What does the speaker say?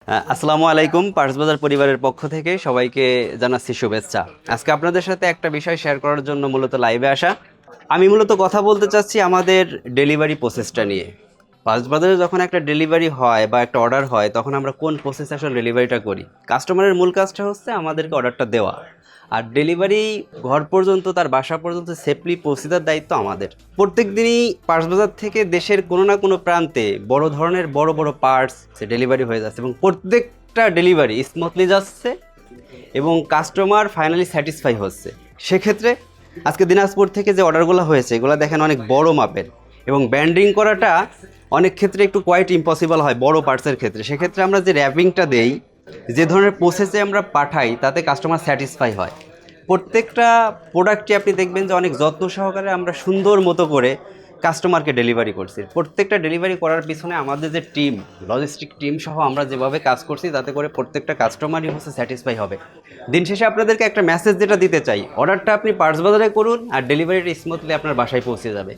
আসসালামু আলাইকুম। পার্স বাজার পরিবারের পক্ষ থেকে সবাইকে জানাচ্ছি শুভেচ্ছা। আজকে আপনাদের সাথে একটা বিষয় শেয়ার করার জন্য মূলত লাইভে আসা। আমি মূলত কথা বলতে চাচ্ছি আমাদের ডেলিভারি প্রসেসটা নিয়ে। পার্স বাজারে যখন একটা ডেলিভারি হয় বা একটা অর্ডার হয়, তখন আমরা কোন প্রসেসে আসলে ডেলিভারিটা করি। কাস্টমারের মূল কাজটা হচ্ছে আমাদেরকে অর্ডারটা দেওয়া, আর ডেলিভারি ঘর পর্যন্ত, তার বাসা পর্যন্ত সেফলি পৌঁছে দেওয়ার দায়িত্ব আমাদের। প্রত্যেক দিনই পার্স বাজার থেকে দেশের কোনো না কোনো প্রান্তে বড় ধরনের বড় বড় পার্টস ডেলিভারি হয়ে যাচ্ছে, এবং প্রত্যেকটা ডেলিভারি স্মুথলি যাচ্ছে এবং কাস্টমার ফাইনালি স্যাটিসফাই হচ্ছে। সেক্ষেত্রে আজকে দিনাজপুর থেকে যে অর্ডারগুলো হয়েছে, এগুলো দেখেন অনেক বড় মাপের, এবং ব্যান্ডিং করাটা অনেক ক্ষেত্রে একটু কোয়াইট ইম্পসিবল হয় বড় পার্টসের ক্ষেত্রে। সেক্ষেত্রে আমরা যে র্যাপিংটা দেই, যে ধরনের প্রসেসে আমরা পাঠাই, তাতে কাস্টমার স্যাটিসফাই হয়। প্রত্যেকটা প্রোডাক্টটি আপনি দেখবেন যে অনেক যত্ন সহকারে আমরা সুন্দর মতো করে কাস্টমারকে ডেলিভারি করছি। প্রত্যেকটা ডেলিভারি করার পিছনে আমাদের যে টিম, লজিস্টিক টিম সহ আমরা যেভাবে কাজ করছি, তাতে করে প্রত্যেকটা কাস্টমারই হচ্ছে স্যাটিসফাই হবে। দিন শেষে আপনাদেরকে একটা মেসেজ যেটা দিতে চাই, অর্ডারটা আপনি পার্স বাজারে করুন আর ডেলিভারিটা স্মুথলি আপনার বাসায় পৌঁছে যাবে।